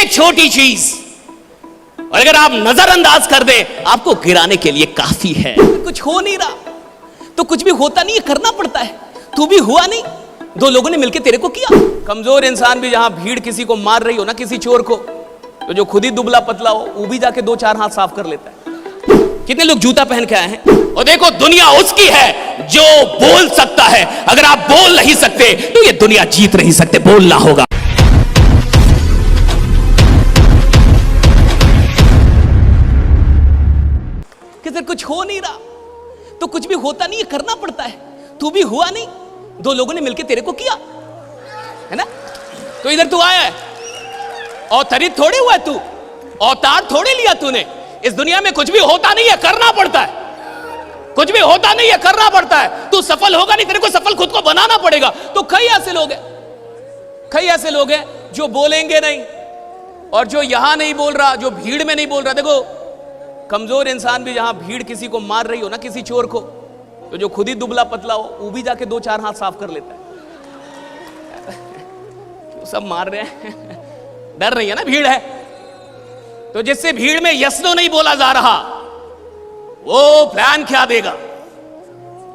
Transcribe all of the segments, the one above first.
एक छोटी चीज और अगर आप नजरअंदाज कर दे आपको गिराने के लिए काफी है। कुछ हो नहीं रहा तो कुछ भी होता नहीं है, करना पड़ता है। तू भी हुआ नहीं, दो लोगों ने मिलकर तेरे को किया। कमजोर इंसान भी जहां भीड़ किसी को मार रही हो ना, किसी चोर को, तो जो खुद ही दुबला पतला हो वो भी जाके दो चार हाथ साफ कर लेता है। कितने लोग जूता पहन के आए हैं। और देखो दुनिया उसकी है जो बोल सकता है। अगर आप बोल नहीं सकते तो ये दुनिया जीत नहीं सकते। बोलना होगा। कि कुछ हो नहीं रहा तो कुछ भी होता नहीं है, करना पड़ता है। तू भी हुआ नहीं, दो लोगों ने मिलकर तेरे को किया है ना। तो इधर तू आया है, अवतरित थोड़े हुआ तू, अवतार थोड़े लिया तूने। इस दुनिया में कुछ भी होता नहीं है, करना पड़ता है। कुछ भी होता नहीं है, करना पड़ता है। तू सफल होगा नहीं, तेरे को सफल खुद को बनाना पड़ेगा। तो कई ऐसे लोग हैं जो बोलेंगे नहीं, और जो यहां नहीं बोल रहा, जो भीड़ में नहीं बोल रहा। देखो कमजोर इंसान भी जहां भीड़ किसी को मार रही हो ना, किसी चोर को, तो जो खुद ही दुबला पतला हो वो भी जाके दो चार हाथ साफ कर लेता है। सब मार रहे हैं, डर रही है ना, भीड़ है। तो जिससे भीड़ में यस नो नहीं बोला जा रहा वो प्लान क्या देगा।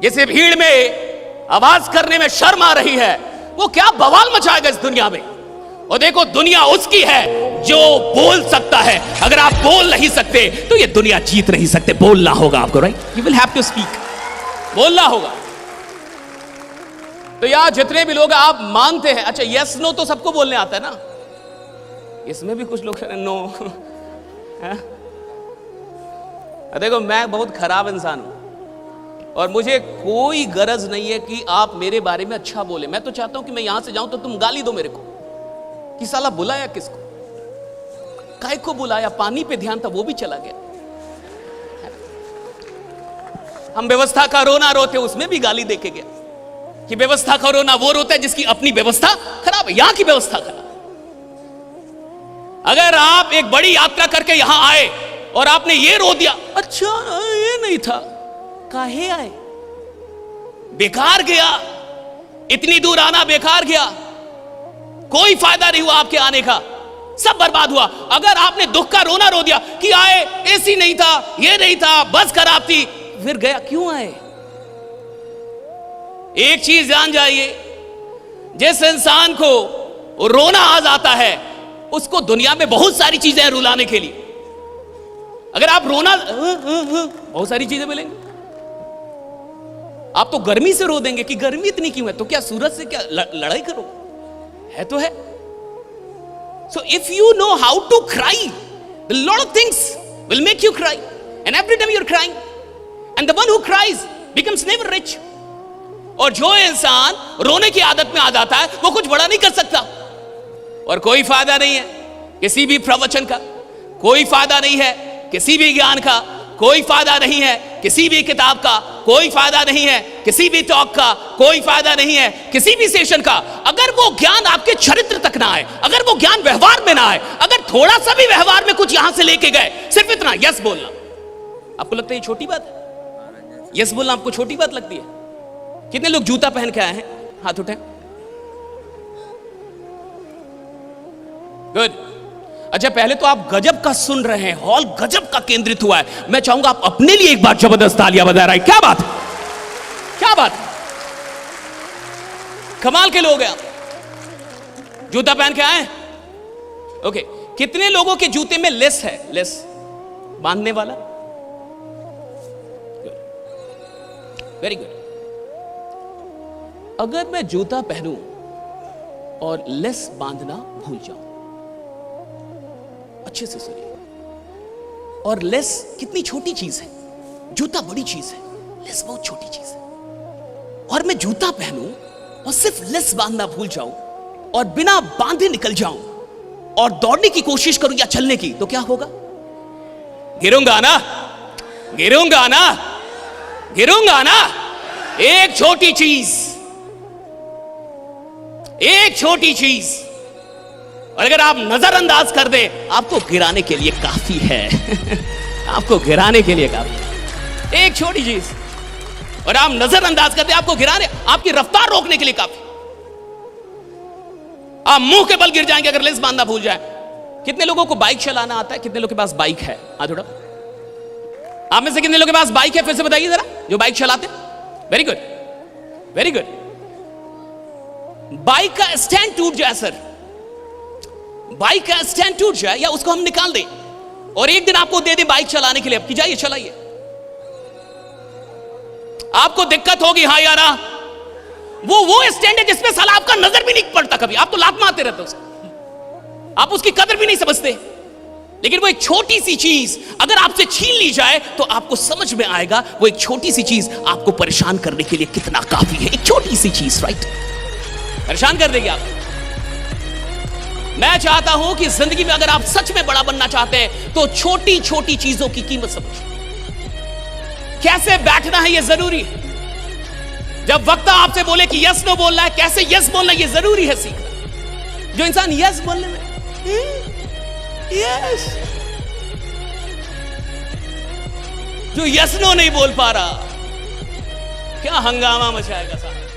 जिसे भीड़ में आवाज करने में शर्म आ रही है वो क्या बवाल मचाएगा इस दुनिया में। और देखो दुनिया उसकी है जो बोल सकता है। अगर आप बोल नहीं सकते तो ये दुनिया जीत नहीं सकते। बोलना होगा आपको, right. You will have to speak, बोलना होगा। तो यार जितने भी लोग आप मानते हैं, अच्छा यस नो तो सबको बोलने आता है ना, इसमें भी कुछ लोग नो। देखो मैं बहुत खराब इंसान हूं और मुझे कोई गरज नहीं है कि आप मेरे बारे में अच्छा बोले। मैं तो चाहता हूं कि मैं यहां से जाऊं तो तुम गाली दो मेरे को कि साला बुलाया किसको, काय को बुलाया। पानी पे ध्यान था वो भी चला गया। हम व्यवस्था का रोना रोते, उसमें भी गाली देके गया कि व्यवस्था का रोना वो रोता है जिसकी अपनी व्यवस्था खराब है। यहां की व्यवस्था खराब। अगर आप एक बड़ी यात्रा करके यहां आए और आपने ये रो दिया, अच्छा ये नहीं था, काहे आए, बेकार गया, इतनी दूर आना बेकार गया, कोई फायदा नहीं हुआ आपके आने का, सब बर्बाद हुआ। अगर आपने दुख का रोना रो दिया कि आए, एसी नहीं था, ये नहीं था, बस खराब थी, फिर गया, क्यों आए। एक चीज जान जाइए, जिस इंसान को रोना आ जाता है उसको दुनिया में बहुत सारी चीजें हैं रुलाने के लिए। अगर आप रोना, बहुत सारी चीजें मिलेंगी। आप तो गर्मी से रो देंगे कि गर्मी इतनी क्यों है, तो क्या सूरज से क्या लड़ाई करो, है तो है। So if you know how to cry, a lot of things will make you cry, and every time you're crying, and the one who cries becomes never rich. और जो इंसान रोने की आदत में आ जाता है वो कुछ बड़ा नहीं कर सकता। और कोई फायदा नहीं है किसी भी प्रवचन का, कोई फायदा नहीं है किसी भी ज्ञान का, कोई फायदा नहीं है किसी भी किताब का, कोई फायदा नहीं है किसी भी टॉक का, कोई फायदा नहीं है किसी भी सेशन का, अगर वो ज्ञान आपके चरित्र तक ना आए, अगर वो ज्ञान व्यवहार में ना आए। अगर थोड़ा सा भी व्यवहार में कुछ यहां से लेके गए, सिर्फ इतना यस बोलना, आपको लगता है ये छोटी बात है? यस बोलना आपको छोटी बात लगती है? कितने लोग जूता पहन के आए हैं, हाथ उठाएं। गुड। अच्छा पहले तो आप गजब का सुन रहे हैं, हॉल गजब का केंद्रित हुआ है। मैं चाहूंगा आप अपने लिए एक बार जबरदस्त तालियां बजा रहे हैं। क्या बात, क्या बात, कमाल के लोग हैं आप। जूता पहन के आए, ओके। कितने लोगों के जूते में लेस है, लेस बांधने वाला? Very good. अगर मैं जूता पहनूं और लेस बांधना भूल जाऊं, अच्छे से सुनिए, और लेस कितनी छोटी चीज है, जूता बड़ी चीज है, लेस बहुत छोटी चीज है। और मैं जूता पहनूं और सिर्फ लेस बांधना भूल जाऊं और बिना बांधे निकल जाऊं और दौड़ने की कोशिश करूं या चलने की, तो क्या होगा? गिरूंगा ना, गिरूंगा ना, गिरूंगा ना। एक छोटी चीज, एक छोटी चीज और अगर आप नजरअंदाज कर दे आपको गिराने के लिए काफी है। आपको गिराने के लिए काफी, एक छोटी चीज और आप नजरअंदाज कर दे आपको गिराने, आपकी रफ्तार रोकने के लिए काफी। आप मुंह के बल गिर जाएंगे अगर लेंस बांधना भूल जाए। कितने लोगों को बाइक चलाना आता है? कितने लोगों के पास बाइक है? थोड़ा आप में से कितने लोगों के पास बाइक है? फिर से बताइए जरा, जो बाइक चलाते। Very good, very good. Bike का स्टैंड टूट जाए सर, बाइक का स्टैंड टूट जाए या उसको हम निकाल दें और एक दिन आपको दे दें बाइक चलाने के लिए, आपकी जाइए चलाइए, आपको दिक्कत होगी। हाँ यारा, वो स्टैंड है जिसमें साला आपका नजर भी नहीं पड़ता कभी, आप तो लात मारते रहते हो, आप उसकी कदर भी नहीं समझते। लेकिन वो एक छोटी सी चीज अगर आपसे छीन ली जाए तो आपको समझ में आएगा वो एक छोटी सी चीज आपको परेशान करने के लिए कितना काफी है। एक छोटी सी चीज, राइट, परेशान कर देगी आप। मैं चाहता हूं कि जिंदगी में अगर आप सच में बड़ा बनना चाहते हैं तो छोटी छोटी चीजों की कीमत समझिए। कैसे बैठना है ये जरूरी है। जब वक्ता आपसे बोले कि यस नो बोलना है, कैसे यस बोलना ये जरूरी है सीखना। जो इंसान यस बोलने में यस, जो यस नो नहीं बोल पा रहा, क्या हंगामा मचाएगा साहब।